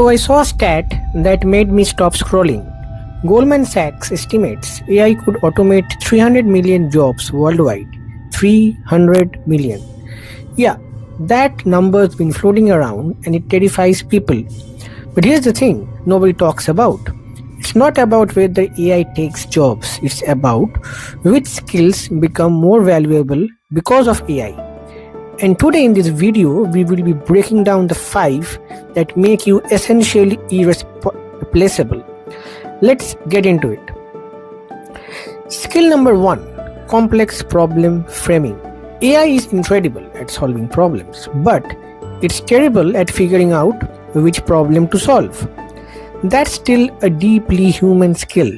So I saw a stat that made me stop scrolling. Goldman Sachs estimates AI could automate 300 million jobs worldwide. 300 million. Yeah, that number's been floating around and it terrifies people. But here's the thing nobody talks about. It's not about whether AI takes jobs, it's about which skills become more valuable because of AI. And today in this video, we will be breaking down the 5 that make you essentially irreplaceable. Let's get into it. Skill number 1, complex problem framing. AI is incredible at solving problems, but it's terrible at figuring out which problem to solve. That's still a deeply human skill.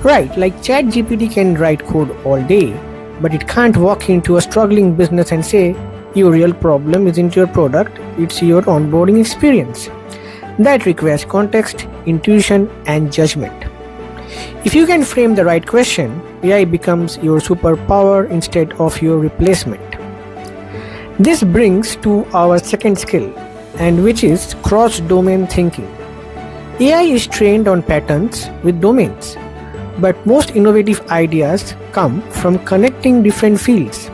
Right, like ChatGPT can write code all day, but it can't walk into a struggling business and say, your real problem isn't your product, it's your onboarding experience. That requires context, intuition, and judgment. If you can frame the right question, AI becomes your superpower instead of your replacement. This brings to our second skill, and which is cross-domain thinking. AI is trained on patterns with domains, but most innovative ideas come from connecting different fields.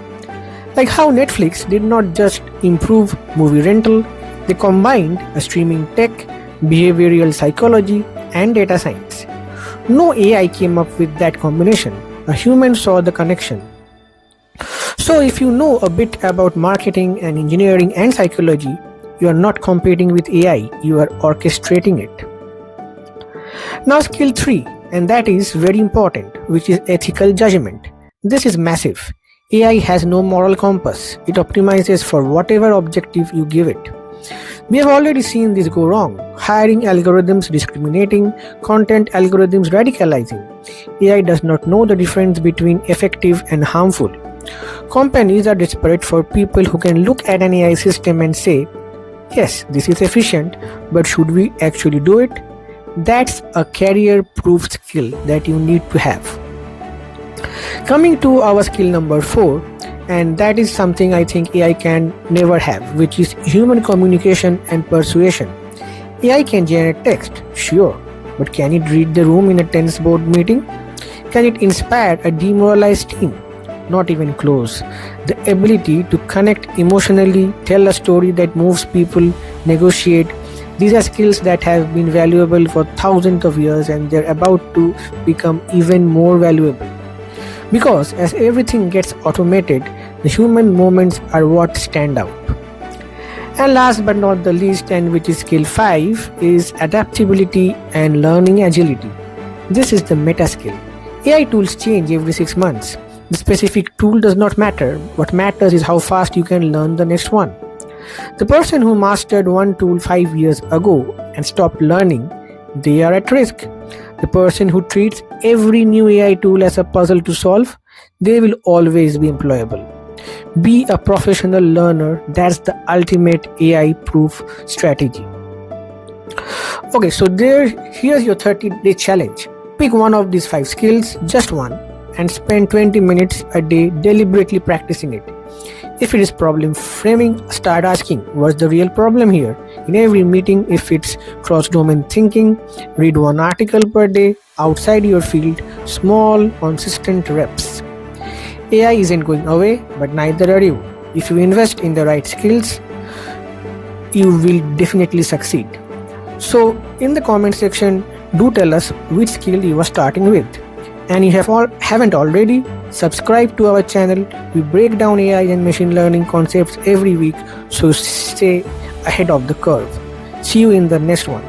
Like how Netflix did not just improve movie rental, they combined a streaming tech, behavioral psychology, and data science. No AI came up with that combination. A human saw the connection. So if you know a bit about marketing and engineering and psychology, you are not competing with AI, you are orchestrating it. Now skill 3, and that is very important, which is ethical judgment. This is massive. AI has no moral compass. It optimizes for whatever objective you give it. We have already seen this go wrong. Hiring algorithms discriminating, content algorithms radicalizing. AI does not know the difference between effective and harmful. Companies are desperate for people who can look at an AI system and say, yes, this is efficient, but should we actually do it? That's a career-proof skill that you need to have. Coming to our skill number 4, and that is something I think AI can never have, which is human communication and persuasion. AI can generate text, sure, but can it read the room in a tense board meeting? Can it inspire a demoralized team? Not even close. The ability to connect emotionally, tell a story that moves people, negotiate, these are skills that have been valuable for thousands of years and they're about to become even more valuable. Because as everything gets automated, the human moments are what stand out. And last but not the least, and which is skill 5, is adaptability and learning agility. This is the meta skill. AI tools change every 6 months. The specific tool does not matter. What matters is how fast you can learn the next one. The person who mastered one tool 5 years ago and stopped learning, they are at risk. The person who treats every new AI tool as a puzzle to solve, they will always be employable. Be a professional learner. That's the ultimate AI-proof strategy. Okay, so here's your 30-day challenge. Pick one of these 5 skills, just one, and spend 20 minutes a day deliberately practicing it. If it is problem framing, start asking, what's the real problem here? In every meeting, if it's cross-domain thinking, read one article per day outside your field, small, consistent reps. AI isn't going away, but neither are you. If you invest in the right skills, you will definitely succeed. So, in the comment section, do tell us which skill you are starting with. And you haven't already, subscribe to our channel. We break down AI and machine learning concepts every week, so stay ahead of the curve. See you in the next one.